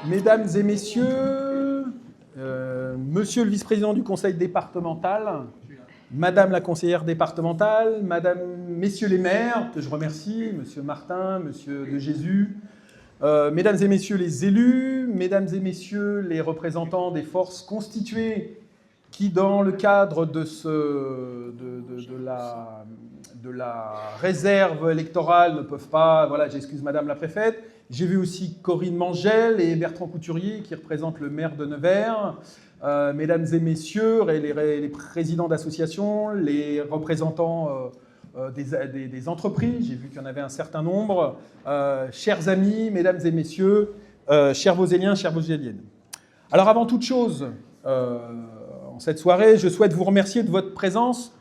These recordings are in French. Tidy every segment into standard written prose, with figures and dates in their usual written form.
Mesdames et messieurs, monsieur le vice-président du conseil départemental, madame la conseillère départementale, messieurs les maires, que je remercie, monsieur Martin, monsieur De Jésus, mesdames et messieurs les élus, mesdames et messieurs les représentants des forces constituées qui, dans le cadre de la réserve électorale, ne peuvent pas... Voilà, j'excuse madame la préfète. J'ai vu aussi Corinne Mangel et Bertrand Couturier, qui représentent le maire de Nevers. Mesdames et messieurs, les présidents d'associations, les représentants des entreprises, j'ai vu qu'il y en avait un certain nombre. Chers amis, mesdames et messieurs, chers Voséliens, chères Voséliennes. Alors avant toute chose, en cette soirée, je souhaite vous remercier de votre présence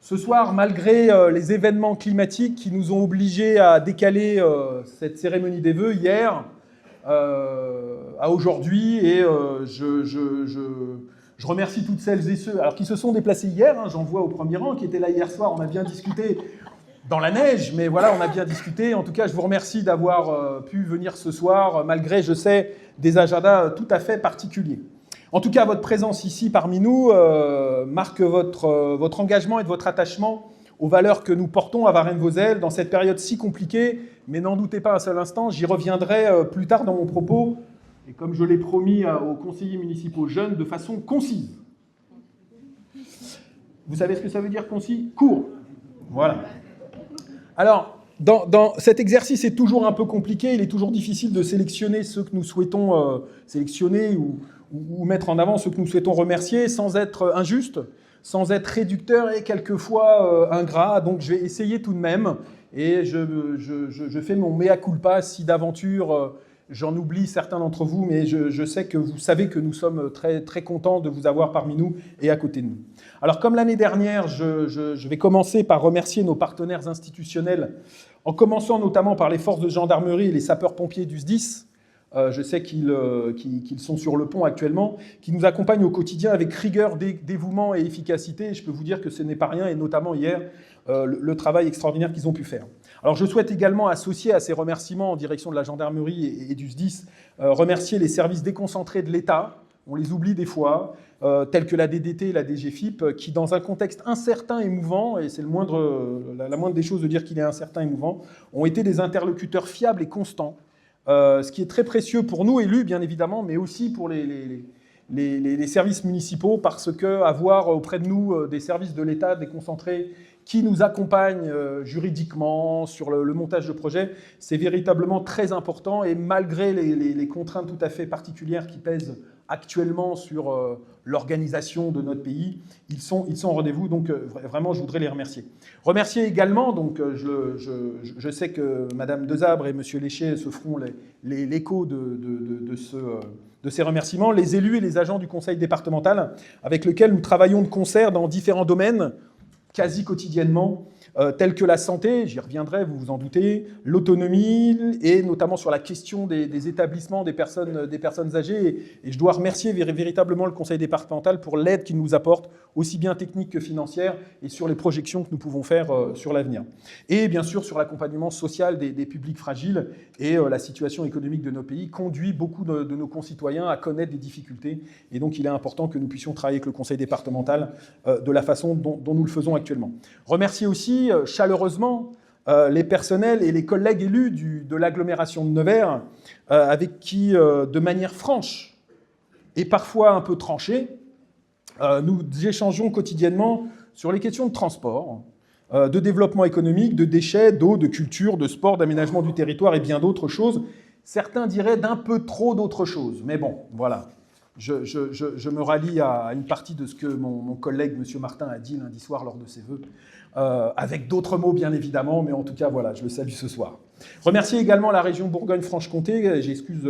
ce soir, malgré les événements climatiques qui nous ont obligés à décaler cette cérémonie des vœux hier à aujourd'hui. Et je remercie toutes celles et ceux qui se sont déplacés hier, j'en vois au premier rang, qui étaient là hier soir. On a bien discuté dans la neige, mais voilà, on a bien discuté. En tout cas, je vous remercie d'avoir pu venir ce soir, malgré, je sais, des agendas tout à fait particuliers. En tout cas, votre présence ici parmi nous marque votre engagement et votre attachement aux valeurs que nous portons à Varennes-Vauzelles dans cette période si compliquée. Mais n'en doutez pas un seul instant, j'y reviendrai plus tard dans mon propos, et comme je l'ai promis aux conseillers municipaux jeunes, de façon concise. Vous savez ce que ça veut dire concis? Court. Voilà. Alors, dans cet exercice est toujours un peu compliqué, il est toujours difficile de sélectionner ceux que nous souhaitons sélectionner ou mettre en avant ceux que nous souhaitons remercier sans être injuste, sans être réducteur et quelquefois ingrat. Donc je vais essayer tout de même, et je fais mon mea culpa si d'aventure j'en oublie certains d'entre vous, mais je sais que vous savez que nous sommes très, très contents de vous avoir parmi nous et à côté de nous. Alors comme l'année dernière, je vais commencer par remercier nos partenaires institutionnels, en commençant notamment par les forces de gendarmerie et les sapeurs-pompiers du SDIS. Je sais qu'ils sont sur le pont actuellement, qui nous accompagnent au quotidien avec rigueur, dévouement et efficacité. Et je peux vous dire que ce n'est pas rien, et notamment hier, le travail extraordinaire qu'ils ont pu faire. Alors je souhaite également associer à ces remerciements en direction de la gendarmerie et du SDIS, remercier les services déconcentrés de l'État, on les oublie des fois, tels que la DDT et la DGFIP, qui dans un contexte incertain et mouvant, et c'est la moindre des choses de dire qu'il est incertain et mouvant, ont été des interlocuteurs fiables et constants. Ce qui est très précieux pour nous, élus, bien évidemment, mais aussi pour les services municipaux, parce qu'avoir auprès de nous des services de l'État déconcentrés qui nous accompagnent juridiquement sur le montage de projets, c'est véritablement très important. Et malgré les contraintes tout à fait particulières qui pèsent actuellement sur l'organisation de notre pays, ils sont au rendez-vous, donc vraiment je voudrais les remercier. Remercier également, donc je sais que Madame Desabre et Monsieur Lécher se feront l'écho de ces remerciements, les élus et les agents du conseil départemental avec lesquels nous travaillons de concert dans différents domaines, quasi quotidiennement, tels que la santé, j'y reviendrai, vous vous en doutez, l'autonomie, et notamment sur la question des établissements, des personnes âgées. Et je dois remercier véritablement le conseil départemental pour l'aide qu'il nous apporte, aussi bien technique que financière, et sur les projections que nous pouvons faire sur l'avenir. Et bien sûr, sur l'accompagnement social des publics fragiles, et la situation économique de nos pays conduit beaucoup de nos concitoyens à connaître des difficultés. Et donc, il est important que nous puissions travailler avec le conseil départemental de la façon dont nous le faisons actuellement. Remercier aussi chaleureusement les personnels et les collègues élus de l'agglomération de Nevers, avec qui, de manière franche et parfois un peu tranchée, nous échangeons quotidiennement sur les questions de transport, de développement économique, de déchets, d'eau, de culture, de sport, d'aménagement du territoire et bien d'autres choses. Certains diraient d'un peu trop d'autres choses, mais bon, voilà. Je me rallie à une partie de ce que mon collègue, M. Martin, a dit lundi soir lors de ses vœux, avec d'autres mots, bien évidemment, mais en tout cas, voilà, je le salue ce soir. Remercier également la région Bourgogne-Franche-Comté, j'excuse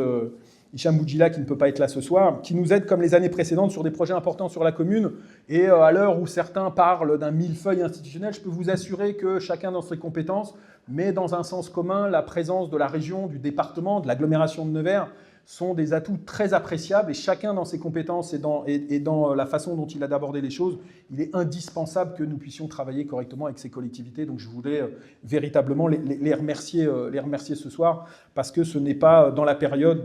Hicham Boudjila qui ne peut pas être là ce soir, qui nous aide comme les années précédentes sur des projets importants sur la commune, et à l'heure où certains parlent d'un millefeuille institutionnel, je peux vous assurer que chacun dans ses compétences met dans un sens commun la présence de la région, du département, de l'agglomération de Nevers, sont des atouts très appréciables et chacun dans ses compétences et dans la façon dont il a d'aborder les choses, il est indispensable que nous puissions travailler correctement avec ces collectivités. Donc je voulais véritablement les remercier ce soir parce que ce n'est pas dans la période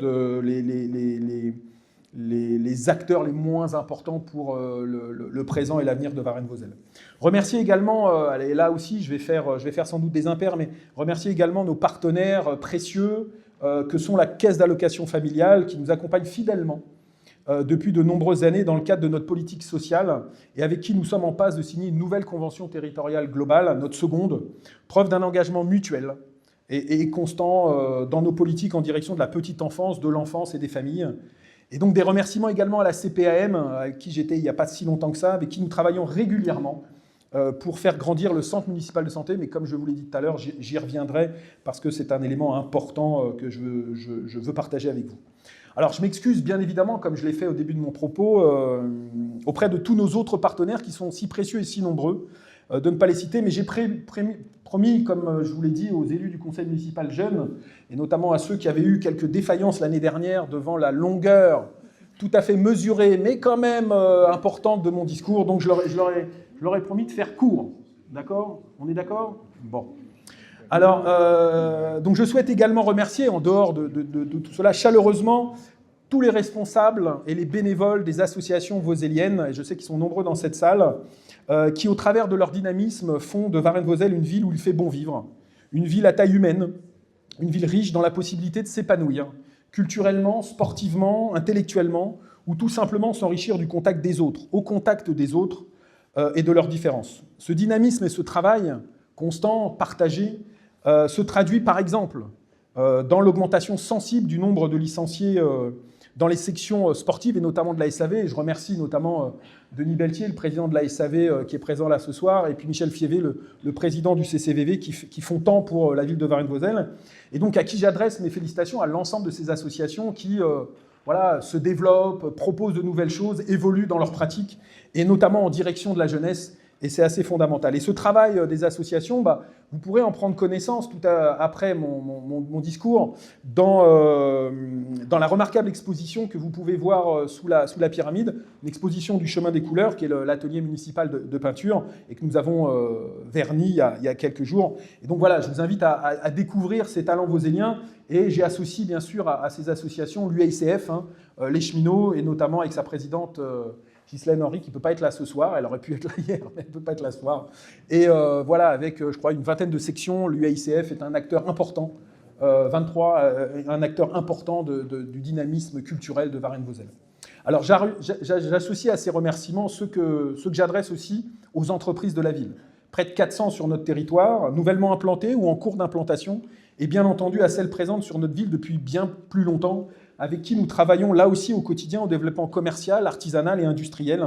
les acteurs les moins importants pour le présent et l'avenir de Varennes-Vauzelles. Remercier également, et là aussi je vais faire sans doute des impairs, mais remercier également nos partenaires précieux que sont la Caisse d'allocation familiale qui nous accompagne fidèlement depuis de nombreuses années dans le cadre de notre politique sociale et avec qui nous sommes en passe de signer une nouvelle convention territoriale globale, notre seconde, preuve d'un engagement mutuel et constant dans nos politiques en direction de la petite enfance, de l'enfance et des familles. Et donc des remerciements également à la CPAM, avec qui j'étais il n'y a pas si longtemps que ça, avec qui nous travaillons régulièrement pour faire grandir le centre municipal de santé. Mais comme je vous l'ai dit tout à l'heure, j'y reviendrai parce que c'est un élément important que je veux partager avec vous. Alors je m'excuse bien évidemment, comme je l'ai fait au début de mon propos, auprès de tous nos autres partenaires qui sont si précieux et si nombreux, de ne pas les citer, mais j'ai promis, comme je vous l'ai dit, aux élus du conseil municipal jeunes, et notamment à ceux qui avaient eu quelques défaillances l'année dernière devant la longueur tout à fait mesurée, mais quand même importante de mon discours. Donc je leur ai promis de faire court. D'accord? On est d'accord? Bon. Alors, donc je souhaite également remercier, en dehors de tout cela, chaleureusement, tous les responsables et les bénévoles des associations vauzelliennes, et je sais qu'ils sont nombreux dans cette salle, qui, au travers de leur dynamisme, font de Varennes-Vauzelles une ville où il fait bon vivre, une ville à taille humaine, une ville riche dans la possibilité de s'épanouir, culturellement, sportivement, intellectuellement, ou tout simplement s'enrichir du contact des autres, au contact des autres et de leurs différences. Ce dynamisme et ce travail constant, partagé, se traduit par exemple dans l'augmentation sensible du nombre de licenciés dans les sections sportives et notamment de la SAV. Et je remercie notamment Denis Beltier, le président de la SAV qui est présent là ce soir, et puis Michel Fievé, le président du CCVV qui font tant pour la ville de Varennes-Vauzelles. Et donc à qui j'adresse mes félicitations à l'ensemble de ces associations qui se développent, proposent de nouvelles choses, évoluent dans leurs pratiques et notamment en direction de la jeunesse. Et c'est assez fondamental. Et ce travail des associations, vous pourrez en prendre connaissance tout après mon discours dans la remarquable exposition que vous pouvez voir sous la pyramide, l'exposition du chemin des couleurs, qui est l'atelier municipal de peinture, et que nous avons verni il y a quelques jours. Et donc voilà, je vous invite à découvrir ces talents vauzelliens. Et j'ai associé bien sûr à ces associations l'UICF, les cheminots, et notamment avec sa présidente Ghislaine Henry, qui ne peut pas être là ce soir. Elle aurait pu être là hier, mais elle ne peut pas être là ce soir. Et voilà, avec, je crois, une vingtaine de sections, l'UICF est un acteur important, 23, un acteur important du dynamisme culturel de Varennes-Vauzelles. Alors, j'associe à ces remerciements ceux que j'adresse aussi aux entreprises de la ville. Près de 400 sur notre territoire, nouvellement implantées ou en cours d'implantation, et bien entendu à celles présentes sur notre ville depuis bien plus longtemps, avec qui nous travaillons là aussi au quotidien au développement commercial, artisanal et industriel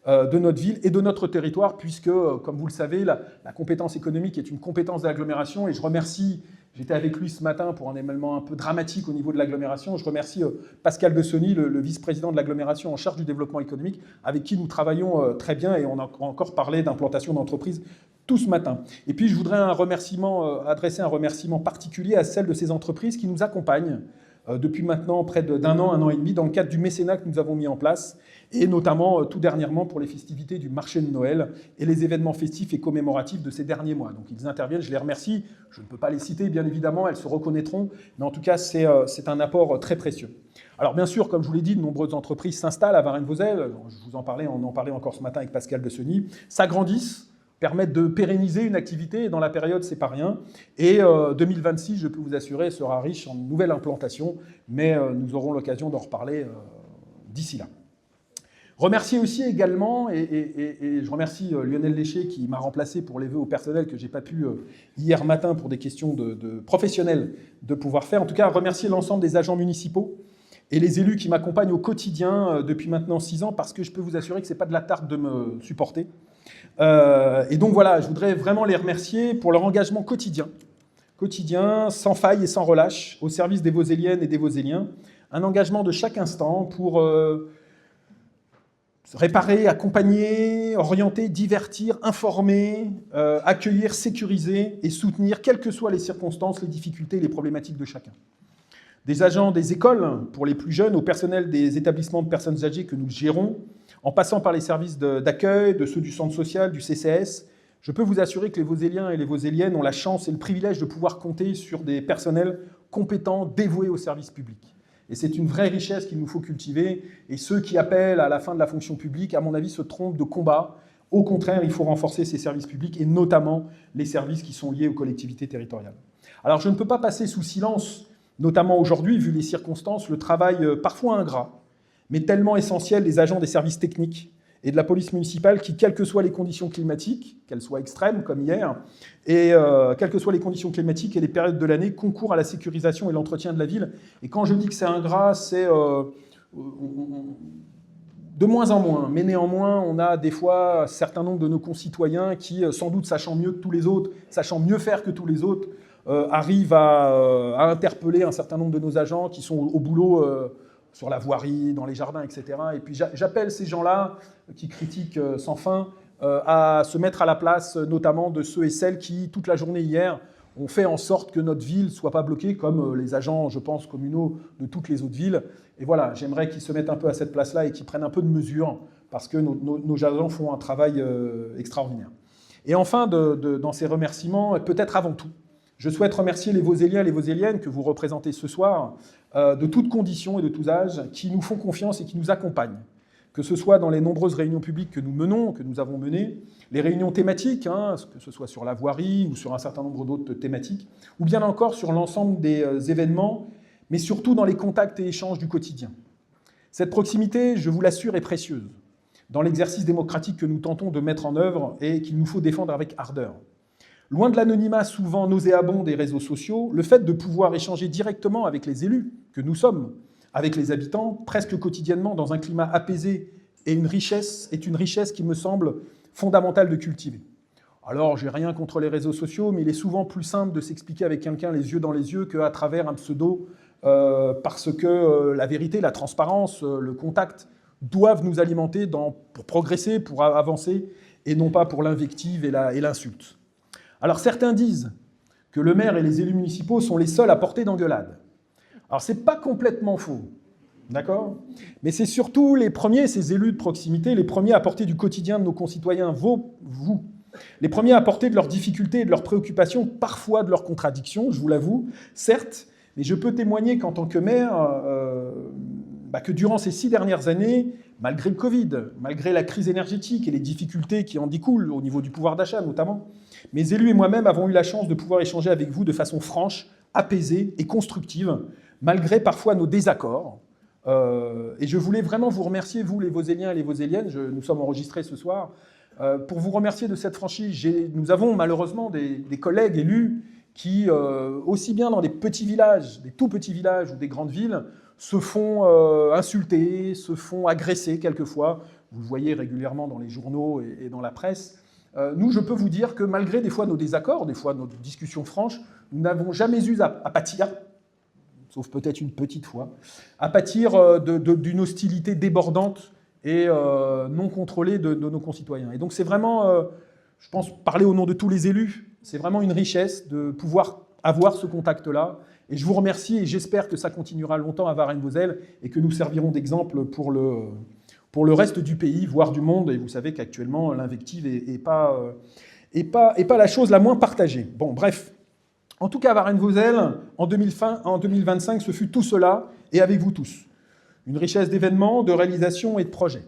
de notre ville et de notre territoire, puisque, comme vous le savez, la compétence économique est une compétence de l'agglomération. Et je remercie, j'étais avec lui ce matin pour un événement un peu dramatique au niveau de l'agglomération, je remercie Pascal Bessoni, le vice-président de l'agglomération en charge du développement économique, avec qui nous travaillons très bien, et on a encore parlé d'implantation d'entreprises tout ce matin. Et puis je voudrais adresser un remerciement particulier à celles de ces entreprises qui nous accompagnent depuis maintenant près d'un an, 1 an et demi, dans le cadre du mécénat que nous avons mis en place, et notamment tout dernièrement pour les festivités du marché de Noël et les événements festifs et commémoratifs de ces derniers mois. Donc ils interviennent, je les remercie, je ne peux pas les citer bien évidemment, elles se reconnaîtront, mais en tout cas c'est un apport très précieux. Alors bien sûr, comme je vous l'ai dit, de nombreuses entreprises s'installent à Varennes-Vauzelles, je vous en parlais, on en parlait encore ce matin avec Pascal Bessoni, s'agrandissent, permettent de pérenniser une activité, et dans la période, c'est pas rien. Et 2026, je peux vous assurer, sera riche en nouvelles implantations, mais nous aurons l'occasion d'en reparler d'ici là. Remercier aussi également, et je remercie Lionel Léché qui m'a remplacé pour les vœux au personnel que j'ai pas pu hier matin pour des questions de professionnels de pouvoir faire. En tout cas, remercier l'ensemble des agents municipaux et les élus qui m'accompagnent au quotidien depuis maintenant 6 ans, parce que je peux vous assurer que c'est pas de la tarte de me supporter. Et donc voilà, je voudrais vraiment les remercier pour leur engagement quotidien, sans faille et sans relâche, au service des Vauzelliennes et des Vauzelliens. Un engagement de chaque instant pour réparer, accompagner, orienter, divertir, informer, accueillir, sécuriser et soutenir, quelles que soient les circonstances, les difficultés et les problématiques de chacun. des agents des écoles pour les plus jeunes, au personnel des établissements de personnes âgées que nous gérons, en passant par les services d'accueil, de ceux du centre social, du CCAS, je peux vous assurer que les Voséliens et les Voséliennes ont la chance et le privilège de pouvoir compter sur des personnels compétents, dévoués au service public. Et c'est une vraie richesse qu'il nous faut cultiver. Et ceux qui appellent à la fin de la fonction publique, à mon avis, se trompent de combat. Au contraire, il faut renforcer ces services publics et notamment les services qui sont liés aux collectivités territoriales. Alors, je ne peux pas passer sous silence, notamment aujourd'hui, vu les circonstances, le travail parfois ingrat, mais tellement essentiel des agents des services techniques et de la police municipale qui, quelles que soient les conditions climatiques, qu'elles soient extrêmes comme hier, et quelles que soient les conditions climatiques et les périodes de l'année, concourent à la sécurisation et l'entretien de la ville. Et quand je dis que c'est ingrat, c'est de moins en moins. Mais néanmoins, on a des fois un certain nombre de nos concitoyens qui, sans doute sachant mieux que tous les autres, sachant mieux faire que tous les autres, arrivent à interpeller un certain nombre de nos agents qui sont au boulot sur la voirie, dans les jardins, etc. Et puis j'appelle ces gens-là, qui critiquent sans fin, à se mettre à la place notamment de ceux et celles qui, toute la journée hier, ont fait en sorte que notre ville ne soit pas bloquée, comme les agents, je pense, communaux de toutes les autres villes. Et voilà, j'aimerais qu'ils se mettent un peu à cette place-là et qu'ils prennent un peu de mesure, parce que nos agents font un travail extraordinaire. Et enfin, dans ces remerciements, peut-être avant tout, je souhaite remercier les Voséliens et les Voséliennes que vous représentez ce soir, de toutes conditions et de tous âges, qui nous font confiance et qui nous accompagnent. Que ce soit dans les nombreuses réunions publiques que nous menons, que nous avons menées, les réunions thématiques, que ce soit sur la voirie ou sur un certain nombre d'autres thématiques, ou bien encore sur l'ensemble des événements, mais surtout dans les contacts et échanges du quotidien. Cette proximité, je vous l'assure, est précieuse dans l'exercice démocratique que nous tentons de mettre en œuvre et qu'il nous faut défendre avec ardeur. Loin de l'anonymat souvent nauséabond des réseaux sociaux, le fait de pouvoir échanger directement avec les élus que nous sommes, avec les habitants, presque quotidiennement, dans un climat apaisé est une richesse qui me semble fondamentale de cultiver. Alors, j'ai rien contre les réseaux sociaux, mais il est souvent plus simple de s'expliquer avec quelqu'un les yeux dans les yeux qu'à travers un pseudo, parce que la vérité, la transparence, le contact doivent nous alimenter pour progresser, pour avancer, et non pas pour l'invective et l'insulte. Alors certains disent que le maire et les élus municipaux sont les seuls à porter d'engueulade. Alors c'est pas complètement faux, d'accord ? Mais c'est surtout les premiers, ces élus de proximité, les premiers à porter du quotidien de nos concitoyens, vous, les premiers à porter de leurs difficultés et de leurs préoccupations, parfois de leurs contradictions, je vous l'avoue, certes, mais je peux témoigner qu'en tant que maire, que durant ces 6 dernières années, malgré le Covid, malgré la crise énergétique et les difficultés qui en découlent au niveau du pouvoir d'achat notamment, mes élus et moi-même avons eu la chance de pouvoir échanger avec vous de façon franche, apaisée et constructive, malgré parfois nos désaccords. Et je voulais vraiment vous remercier, vous les Voséliens et les Voséliennes, nous sommes enregistrés ce soir, pour vous remercier de cette franchise. Nous avons malheureusement des collègues élus qui, aussi bien dans des petits villages, des tout petits villages ou des grandes villes, se font insulter, se font agresser quelquefois. Vous le voyez régulièrement dans les journaux et dans la presse. Nous, je peux vous dire que malgré des fois nos désaccords, des fois nos discussions franches, nous n'avons jamais eu à pâtir, sauf peut-être une petite fois, à pâtir d'une hostilité débordante et non contrôlée de nos concitoyens. Et donc c'est vraiment, je pense, parler au nom de tous les élus, c'est vraiment une richesse de pouvoir avoir ce contact-là. Et je vous remercie et j'espère que ça continuera longtemps à Varennes-Vauzelles et que nous servirons d'exemple pour le reste du pays, voire du monde. Et vous savez qu'actuellement, l'invective n'est pas la chose la moins partagée. Bon, bref. En tout cas, Varennes-Vauzelles, en 2025, ce fut tout cela, et avec vous tous. Une richesse d'événements, de réalisations et de projets.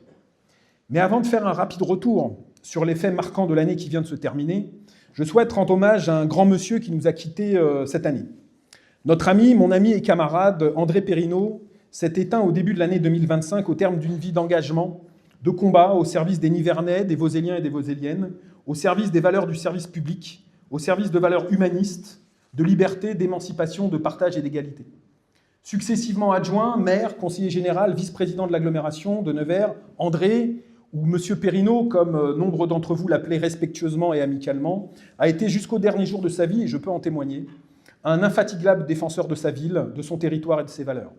Mais avant de faire un rapide retour sur les faits marquants de l'année qui vient de se terminer, je souhaite rendre hommage à un grand monsieur qui nous a quittés cette année. Notre ami, mon ami et camarade, André Perrineau, s'est éteint au début de l'année 2025 au terme d'une vie d'engagement, de combat au service des Nivernais, des Voséliens et des Voséliennes, au service des valeurs du service public, au service de valeurs humanistes, de liberté, d'émancipation, de partage et d'égalité. Successivement adjoint, maire, conseiller général, vice-président de l'agglomération de Nevers, André, ou Monsieur Perrineau, comme nombre d'entre vous l'appelaient respectueusement et amicalement, a été jusqu'au dernier jour de sa vie, et je peux en témoigner, un infatigable défenseur de sa ville, de son territoire et de ses valeurs.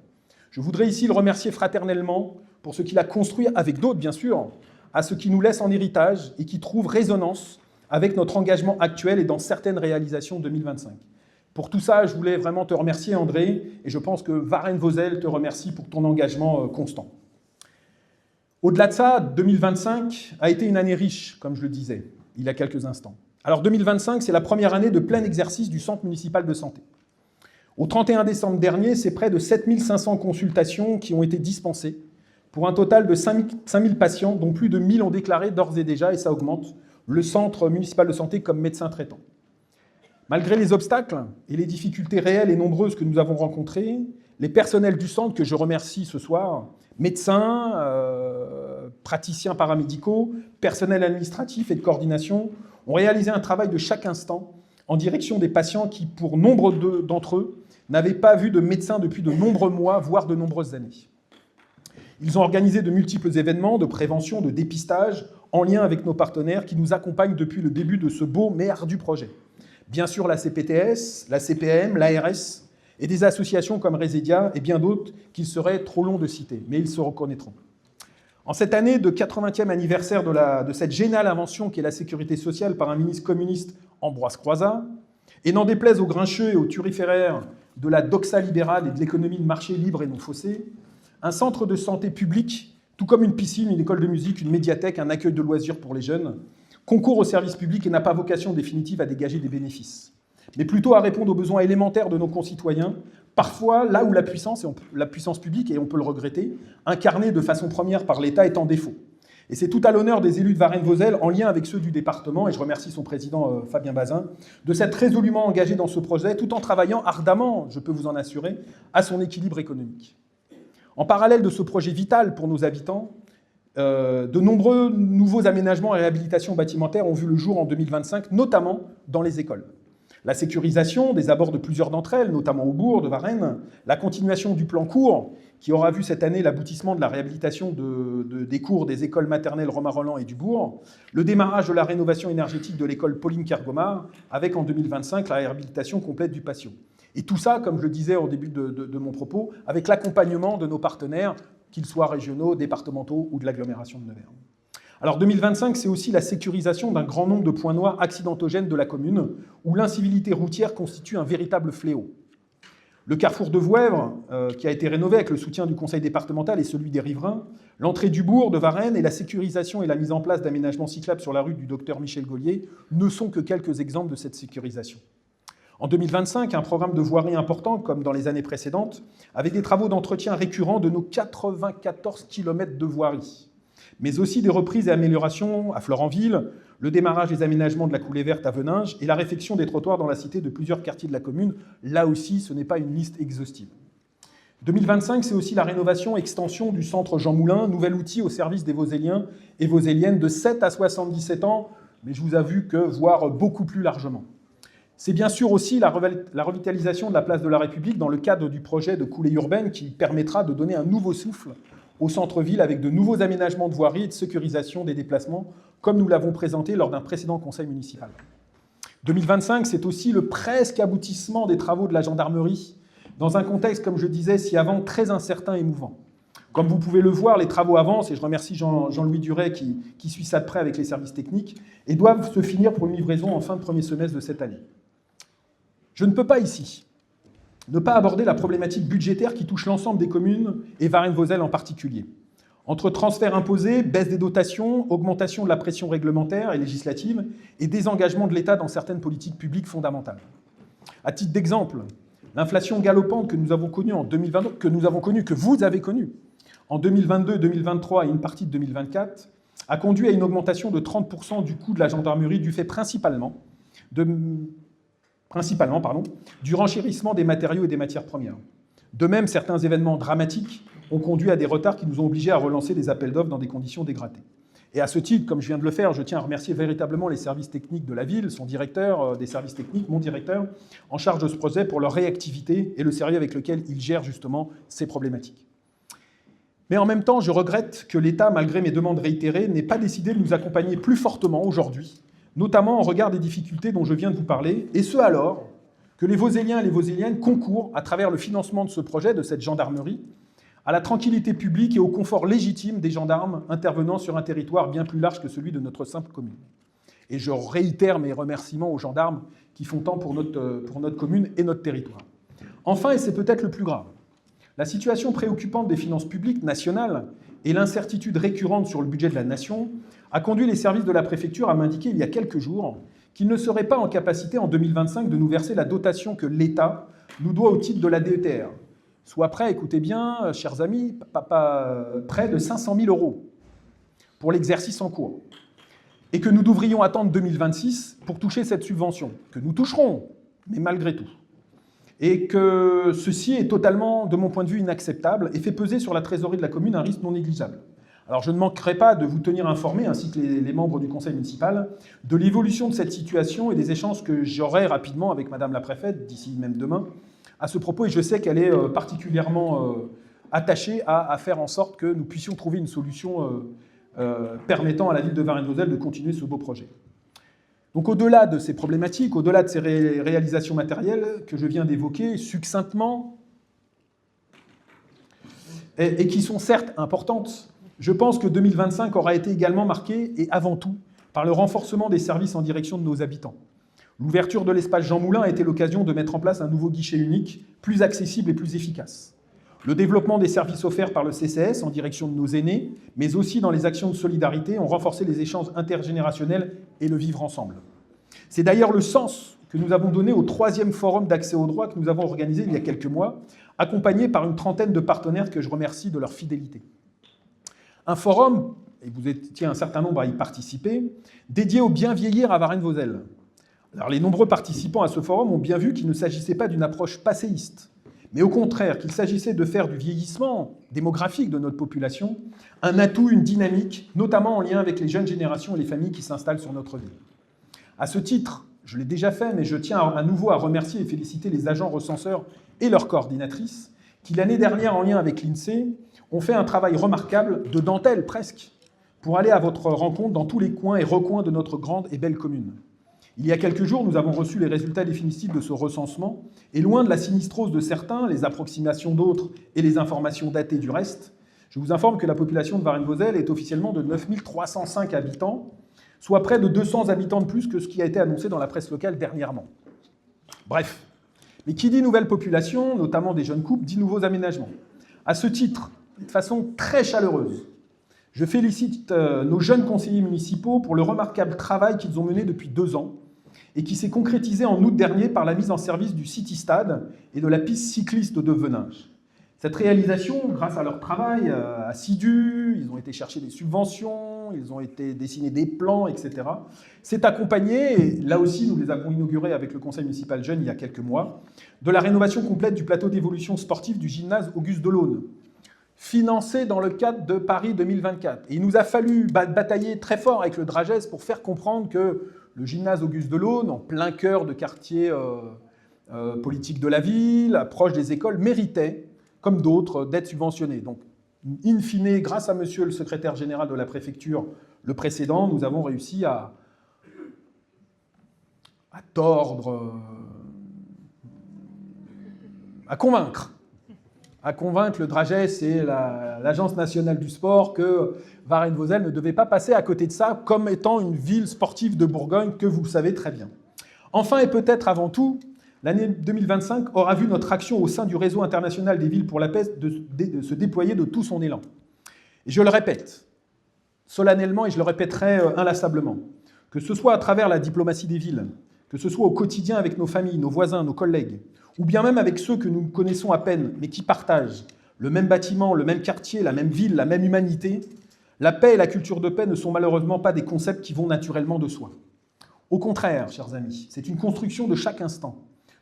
Je voudrais ici le remercier fraternellement pour ce qu'il a construit, avec d'autres bien sûr, à ce qui nous laisse en héritage et qui trouve résonance avec notre engagement actuel et dans certaines réalisations 2025. Pour tout ça, je voulais vraiment te remercier, André, et je pense que Varennes-Vauzelles te remercie pour ton engagement constant. Au-delà de ça, 2025 a été une année riche, comme je le disais il y a quelques instants. Alors 2025, c'est la première année de plein exercice du Centre municipal de santé. Au 31 décembre dernier, c'est près de 7500 consultations qui ont été dispensées, pour un total de 5000 patients, dont plus de 1000 ont déclaré d'ores et déjà, et ça augmente, le Centre municipal de santé comme médecin traitant. Malgré les obstacles et les difficultés réelles et nombreuses que nous avons rencontrées, les personnels du centre, que je remercie ce soir, médecins, praticiens paramédicaux, personnel administratif et de coordination, ont réalisé un travail de chaque instant en direction des patients qui, pour nombre d'entre eux, n'avaient pas vu de médecin depuis de nombreux mois, voire de nombreuses années. Ils ont organisé de multiples événements de prévention, de dépistage, en lien avec nos partenaires qui nous accompagnent depuis le début de ce beau mais ardu projet. Bien sûr, la CPTS, la CPM, l'ARS et des associations comme Resedia et bien d'autres qu'il serait trop long de citer, mais ils se reconnaîtront. En cette année de 80e anniversaire de cette géniale invention qu'est la sécurité sociale par un ministre communiste, Ambroise Croizat, et n'en déplaise aux grincheux et aux turiféraires de la doxa libérale et de l'économie de marché libre et non faussée, un centre de santé public, tout comme une piscine, une école de musique, une médiathèque, un accueil de loisirs pour les jeunes, concourt au service public et n'a pas vocation définitive à dégager des bénéfices, mais plutôt à répondre aux besoins élémentaires de nos concitoyens, parfois là où la puissance publique, et on peut le regretter, incarnée de façon première par l'État, est en défaut. Et c'est tout à l'honneur des élus de Varennes-Vauzelles, en lien avec ceux du département, et je remercie son président Fabien Bazin, de s'être résolument engagé dans ce projet, tout en travaillant ardemment, je peux vous en assurer, à son équilibre économique. En parallèle de ce projet vital pour nos habitants, de nombreux nouveaux aménagements et réhabilitations bâtimentaires ont vu le jour en 2025, notamment dans les écoles. La sécurisation des abords de plusieurs d'entre elles, notamment au bourg de Varennes, la continuation du plan cours, qui aura vu cette année l'aboutissement de la réhabilitation des cours des écoles maternelles Romain-Rolland et du bourg, le démarrage de la rénovation énergétique de l'école Pauline Kergomar, avec en 2025 la réhabilitation complète du patio. Et tout ça, comme je le disais au début de mon propos, avec l'accompagnement de nos partenaires, qu'ils soient régionaux, départementaux ou de l'agglomération de Nevers. Alors 2025, c'est aussi la sécurisation d'un grand nombre de points noirs accidentogènes de la commune, où l'incivilité routière constitue un véritable fléau. Le carrefour de Vouèvre, qui a été rénové avec le soutien du conseil départemental et celui des riverains, l'entrée du bourg de Varennes et la sécurisation et la mise en place d'aménagements cyclables sur la rue du docteur Michel Gaulier ne sont que quelques exemples de cette sécurisation. En 2025, un programme de voirie important, comme dans les années précédentes, avec des travaux d'entretien récurrents de nos 94 km de voirie, mais aussi des reprises et améliorations à Florenville, le démarrage des aménagements de la coulée verte à Veninges et la réfection des trottoirs dans la cité de plusieurs quartiers de la commune. Là aussi, ce n'est pas une liste exhaustive. 2025, c'est aussi la rénovation et extension du centre Jean Moulin, nouvel outil au service des Vauzéliens et Vauzéliennes de 7 à 77 ans, mais je vous avoue que voire beaucoup plus largement. C'est bien sûr aussi la revitalisation de la place de la République dans le cadre du projet de coulée urbaine qui permettra de donner un nouveau souffle au centre-ville avec de nouveaux aménagements de voirie et de sécurisation des déplacements, comme nous l'avons présenté lors d'un précédent conseil municipal. 2025, c'est aussi le presque aboutissement des travaux de la gendarmerie, dans un contexte, comme je disais, si avant, très incertain et mouvant. Comme vous pouvez le voir, les travaux avancent, et je remercie Jean-Louis Duret qui suit ça de près avec les services techniques, et doivent se finir pour une livraison en fin de premier semestre de cette année. Je ne peux pas ici ne pas aborder la problématique budgétaire qui touche l'ensemble des communes et Varennes-Vauzelles en particulier. Entre transferts imposés, baisse des dotations, augmentation de la pression réglementaire et législative et désengagement de l'État dans certaines politiques publiques fondamentales. À titre d'exemple, l'inflation galopante que nous avons connue en 2022, que vous avez connue en 2022, 2023 et une partie de 2024, a conduit à une augmentation de 30% du coût de la gendarmerie du fait principalement du renchérissement des matériaux et des matières premières. De même, certains événements dramatiques ont conduit à des retards qui nous ont obligés à relancer des appels d'offres dans des conditions dégradées. Et à ce titre, comme je viens de le faire, je tiens à remercier véritablement les services techniques de la ville, son directeur des services techniques, mon directeur, en charge de ce projet pour leur réactivité et le sérieux avec lequel ils gèrent justement ces problématiques. Mais en même temps, je regrette que l'État, malgré mes demandes réitérées, n'ait pas décidé de nous accompagner plus fortement aujourd'hui, notamment en regard des difficultés dont je viens de vous parler, et ce alors que les Vauzéliens et les Vauzéliennes concourent, à travers le financement de ce projet, de cette gendarmerie, à la tranquillité publique et au confort légitime des gendarmes intervenant sur un territoire bien plus large que celui de notre simple commune. Et je réitère mes remerciements aux gendarmes qui font tant pour notre commune et notre territoire. Enfin, et c'est peut-être le plus grave, la situation préoccupante des finances publiques nationales et l'incertitude récurrente sur le budget de la nation a conduit les services de la préfecture à m'indiquer il y a quelques jours qu'ils ne seraient pas en capacité en 2025 de nous verser la dotation que l'État nous doit au titre de la DETR, soit près, écoutez bien, chers amis, près de 500 000 € pour l'exercice en cours. Et que nous devrions attendre 2026 pour toucher cette subvention, que nous toucherons, mais malgré tout. Et que ceci est totalement, de mon point de vue, inacceptable et fait peser sur la trésorerie de la commune un risque non négligeable. Alors je ne manquerai pas de vous tenir informés, ainsi que les membres du conseil municipal, de l'évolution de cette situation et des échanges que j'aurai rapidement avec Madame la préfète, d'ici même demain, à ce propos, et je sais qu'elle est particulièrement attachée à faire en sorte que nous puissions trouver une solution permettant à la ville de Varennes-Vauzelles de continuer ce beau projet. Donc au-delà de ces problématiques, au-delà de ces réalisations matérielles que je viens d'évoquer succinctement, et qui sont certes importantes, je pense que 2025 aura été également marqué, et avant tout, par le renforcement des services en direction de nos habitants. L'ouverture de l'espace Jean Moulin a été l'occasion de mettre en place un nouveau guichet unique, plus accessible et plus efficace. Le développement des services offerts par le CCS en direction de nos aînés, mais aussi dans les actions de solidarité, ont renforcé les échanges intergénérationnels et le vivre ensemble. C'est d'ailleurs le sens que nous avons donné au 3e forum d'accès aux droits que nous avons organisé il y a quelques mois, accompagné par une trentaine de partenaires que je remercie de leur fidélité. Un forum, et vous étiez un certain nombre à y participer, dédié au bien vieillir à Varennes-Vauzelles. Alors, les nombreux participants à ce forum ont bien vu qu'il ne s'agissait pas d'une approche passéiste, mais au contraire qu'il s'agissait de faire du vieillissement démographique de notre population un atout, une dynamique, notamment en lien avec les jeunes générations et les familles qui s'installent sur notre ville. À ce titre, je l'ai déjà fait, mais je tiens à nouveau à remercier et féliciter les agents recenseurs et leurs coordinatrices qui, l'année dernière, en lien avec l'INSEE, ont fait un travail remarquable, de dentelle presque, pour aller à votre rencontre dans tous les coins et recoins de notre grande et belle commune. Il y a quelques jours, nous avons reçu les résultats définitifs de ce recensement, et loin de la sinistrose de certains, les approximations d'autres et les informations datées du reste, je vous informe que la population de Varennes-Vauzelles est officiellement de 9 305 habitants, soit près de 200 habitants de plus que ce qui a été annoncé dans la presse locale dernièrement. Bref, mais qui dit nouvelle population, notamment des jeunes couples, dit nouveaux aménagements. À ce titre, de façon très chaleureuse, je félicite nos jeunes conseillers municipaux pour le remarquable travail qu'ils ont mené depuis 2 ans et qui s'est concrétisé en août dernier par la mise en service du City Stade et de la piste cycliste de Venage. Cette réalisation, grâce à leur travail assidu, ils ont été chercher des subventions, ils ont été dessiner des plans, etc., s'est accompagnée, et là aussi nous les avons inaugurés avec le conseil municipal jeune il y a quelques mois, de la rénovation complète du plateau d'évolution sportive du gymnase Auguste Delaune, financé dans le cadre de Paris 2024. Et il nous a fallu batailler très fort avec le Dragès pour faire comprendre que le gymnase Auguste Delaune, en plein cœur de quartier politique de la ville, proche des écoles, méritait, comme d'autres, d'être subventionné. Donc, in fine, grâce à monsieur le secrétaire général de la préfecture, le précédent, nous avons réussi à tordre, à convaincre le Dragès et l'Agence nationale du sport que Varennes-Vauzelles ne devait pas passer à côté de ça comme étant une ville sportive de Bourgogne que vous savez très bien. Enfin et peut-être avant tout, l'année 2025 aura vu notre action au sein du réseau international des villes pour la paix de se déployer de tout son élan. Et je le répète solennellement et je le répéterai inlassablement, que ce soit à travers la diplomatie des villes, que ce soit au quotidien avec nos familles, nos voisins, nos collègues, ou bien même avec ceux que nous connaissons à peine, mais qui partagent le même bâtiment, le même quartier, la même ville, la même humanité, la paix et la culture de paix ne sont malheureusement pas des concepts qui vont naturellement de soi. Au contraire, chers amis, c'est une construction de chaque instant,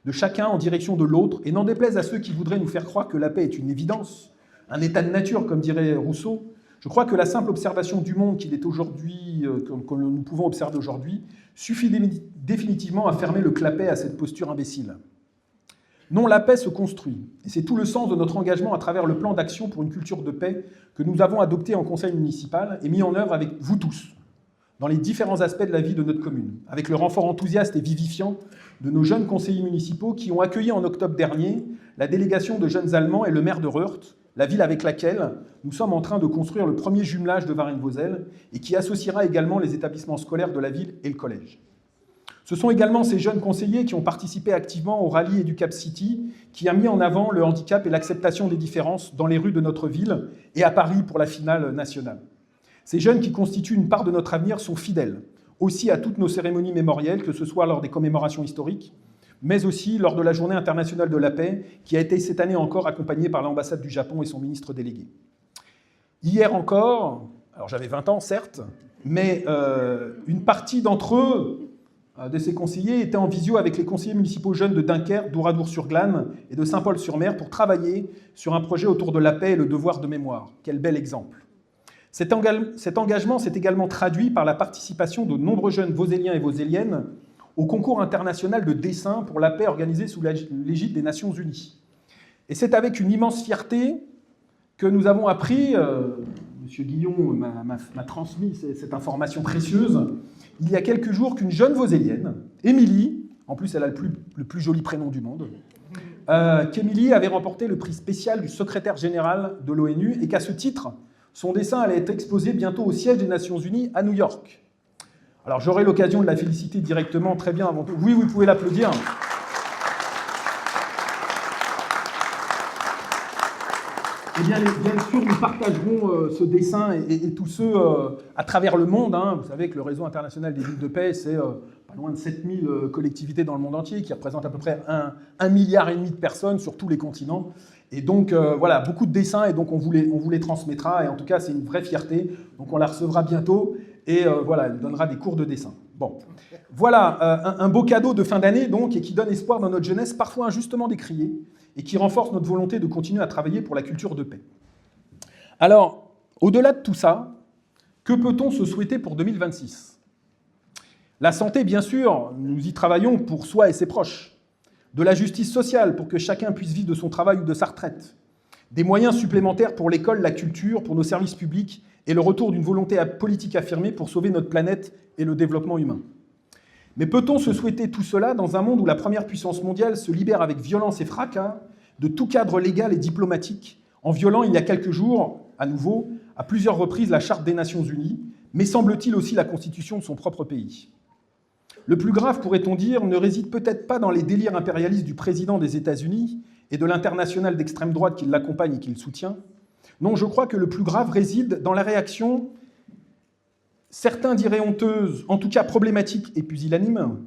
de chacun en direction de l'autre, et n'en déplaise à ceux qui voudraient nous faire croire que la paix est une évidence, un état de nature, comme dirait Rousseau, je crois que la simple observation du monde qu'il est aujourd'hui, que nous pouvons observer aujourd'hui, suffit définitivement à fermer le clapet à cette posture imbécile. Non, la paix se construit, et c'est tout le sens de notre engagement à travers le plan d'action pour une culture de paix que nous avons adopté en conseil municipal et mis en œuvre avec vous tous, dans les différents aspects de la vie de notre commune, avec le renfort enthousiaste et vivifiant de nos jeunes conseillers municipaux qui ont accueilli en octobre dernier la délégation de jeunes Allemands et le maire de Reurt la ville avec laquelle nous sommes en train de construire le premier jumelage de Varennes-Vauzelles et qui associera également les établissements scolaires de la ville et le collège. Ce sont également ces jeunes conseillers qui ont participé activement au rallye Educap City, qui a mis en avant le handicap et l'acceptation des différences dans les rues de notre ville et à Paris pour la finale nationale. Ces jeunes qui constituent une part de notre avenir sont fidèles aussi à toutes nos cérémonies mémorielles, que ce soit lors des commémorations historiques, mais aussi lors de la Journée internationale de la paix, qui a été cette année encore accompagnée par l'ambassade du Japon et son ministre délégué. Hier encore, alors j'avais 20 ans certes, mais une partie d'entre eux, de ces conseillers, étaient en visio avec les conseillers municipaux jeunes de Dunkerque, d'Ouradour-sur-Glane et de Saint-Paul-sur-Mer pour travailler sur un projet autour de la paix et le devoir de mémoire. Quel bel exemple. Cet engagement s'est également traduit par la participation de nombreux jeunes Vauzelliens et Vauzelliennes au concours international de dessin pour la paix organisé sous l'égide des Nations Unies. Et c'est avec une immense fierté que nous avons appris, M. Guillon m'a transmis cette information précieuse, il y a quelques jours qu'une jeune Vauzellienne, Émilie, en plus elle a le plus joli prénom du monde, qu'Émilie avait remporté le prix spécial du secrétaire général de l'ONU et qu'à ce titre, son dessin allait être exposé bientôt au siège des Nations Unies à New York. Alors j'aurai l'occasion de la féliciter directement, très bien avant tout. Oui, vous pouvez l'applaudir. Eh bien sûr, nous partagerons ce dessin et tous ceux à travers le monde. Hein. Vous savez que le réseau international des villes de paix, c'est pas loin de 7000 collectivités dans le monde entier, qui représentent à peu près 1,5 milliard de personnes sur tous les continents. Et donc, voilà, beaucoup de dessins, et donc on vous les transmettra, et en tout cas, c'est une vraie fierté. Donc, on la recevra bientôt, et voilà, elle donnera des cours de dessin. Bon, voilà, un beau cadeau de fin d'année, donc, et qui donne espoir dans notre jeunesse, parfois injustement décriée, et qui renforce notre volonté de continuer à travailler pour la culture de paix. Alors, au-delà de tout ça, que peut-on se souhaiter pour 2026 ? La santé, bien sûr, nous y travaillons pour soi et ses proches. De la justice sociale pour que chacun puisse vivre de son travail ou de sa retraite. Des moyens supplémentaires pour l'école, la culture, pour nos services publics et le retour d'une volonté politique affirmée pour sauver notre planète et le développement humain. Mais peut-on se souhaiter tout cela dans un monde où la première puissance mondiale se libère avec violence et fracas de tout cadre légal et diplomatique, en violant il y a quelques jours, à nouveau, à plusieurs reprises la Charte des Nations Unies, mais semble-t-il aussi la Constitution de son propre pays ? Le plus grave, pourrait-on dire, ne réside peut-être pas dans les délires impérialistes du président des États-Unis et de l'international d'extrême droite qui l'accompagne et qui le soutient. Non, je crois que le plus grave réside dans la réaction, certains diraient honteuse, en tout cas problématique et pusillanime,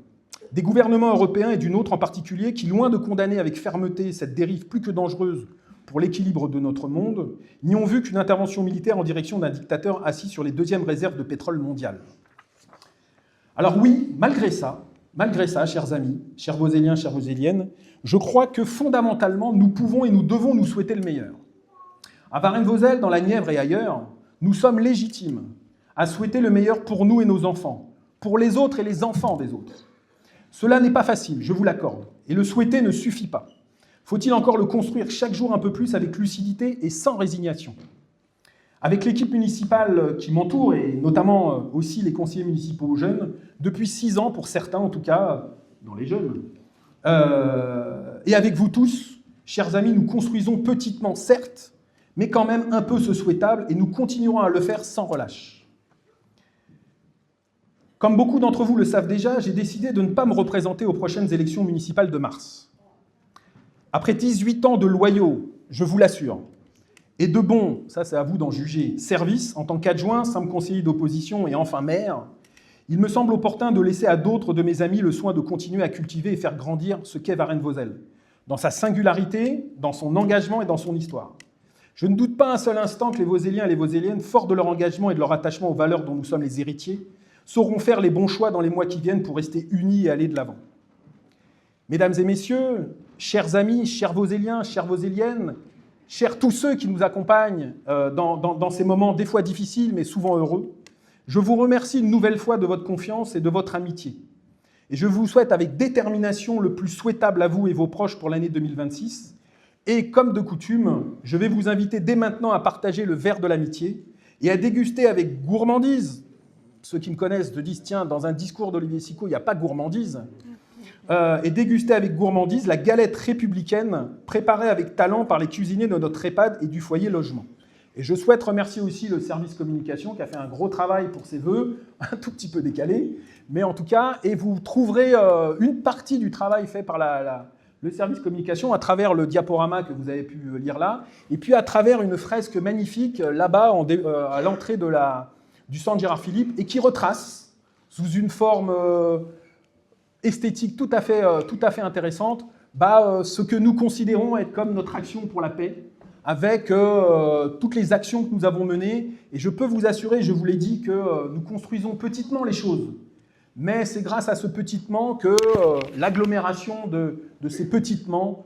des gouvernements européens et d'une autre en particulier qui, loin de condamner avec fermeté cette dérive plus que dangereuse pour l'équilibre de notre monde, n'y ont vu qu'une intervention militaire en direction d'un dictateur assis sur les deuxièmes réserves de pétrole mondiales. Alors oui, malgré ça, chers amis, chers Vauzelliens, chères Vauzelliennes, je crois que fondamentalement, nous pouvons et nous devons nous souhaiter le meilleur. À Varennes-Vauzelles, dans la Nièvre et ailleurs, nous sommes légitimes à souhaiter le meilleur pour nous et nos enfants, pour les autres et les enfants des autres. Cela n'est pas facile, je vous l'accorde, et le souhaiter ne suffit pas. Faut-il encore le construire chaque jour un peu plus avec lucidité et sans résignation ? Avec l'équipe municipale qui m'entoure, et notamment aussi les conseillers municipaux jeunes, depuis 6 ans pour certains en tout cas, dans les jeunes, et avec vous tous, chers amis, nous construisons petitement, certes, mais quand même un peu ce souhaitable, et nous continuerons à le faire sans relâche. Comme beaucoup d'entre vous le savent déjà, j'ai décidé de ne pas me représenter aux prochaines élections municipales de mars. Après 18 ans de loyaux, je vous l'assure, et de bon, ça c'est à vous d'en juger, service en tant qu'adjoint, simple conseiller d'opposition et enfin maire, il me semble opportun de laisser à d'autres de mes amis le soin de continuer à cultiver et faire grandir ce qu'est Varennes-Vauzelles, dans sa singularité, dans son engagement et dans son histoire. Je ne doute pas un seul instant que les Vauzelliens et les Vauzelliennes, forts de leur engagement et de leur attachement aux valeurs dont nous sommes les héritiers, sauront faire les bons choix dans les mois qui viennent pour rester unis et aller de l'avant. Mesdames et messieurs, chers amis, chers Vauzelliens, chères Vauzelliennes, chers tous ceux qui nous accompagnent dans ces moments des fois difficiles mais souvent heureux, je vous remercie une nouvelle fois de votre confiance et de votre amitié. Et je vous souhaite avec détermination le plus souhaitable à vous et vos proches pour l'année 2026. Et comme de coutume, je vais vous inviter dès maintenant à partager le verre de l'amitié et à déguster avec gourmandise. Ceux qui me connaissent me disent, tiens, dans un discours d'Olivier Sicot, il n'y a pas de gourmandise. et déguster avec gourmandise la galette républicaine préparée avec talent par les cuisiniers de notre EHPAD et du foyer logement. Et je souhaite remercier aussi le service communication qui a fait un gros travail pour ses vœux, un tout petit peu décalé, mais en tout cas, et vous trouverez une partie du travail fait par le service communication à travers le diaporama que vous avez pu lire là, et puis à travers une fresque magnifique là-bas à l'entrée du centre Gérard Philipe, et qui retrace, sous une forme esthétique tout à fait intéressante, ce que nous considérons être comme notre action pour la paix, avec toutes les actions que nous avons menées. Et je peux vous assurer, je vous l'ai dit, que nous construisons petitement les choses. Mais c'est grâce à ce petitement que l'agglomération de ces petitements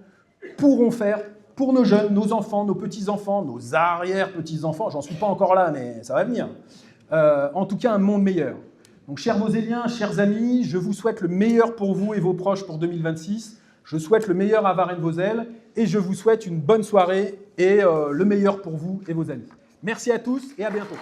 pourront faire, pour nos jeunes, nos enfants, nos petits-enfants, nos arrière-petits-enfants, j'en suis pas encore là, mais ça va venir, en tout cas un monde meilleur. Donc, chers Moselliens, chers amis, je vous souhaite le meilleur pour vous et vos proches pour 2026. Je souhaite le meilleur à Varennes-Vauzelles et je vous souhaite une bonne soirée et le meilleur pour vous et vos amis. Merci à tous et à bientôt.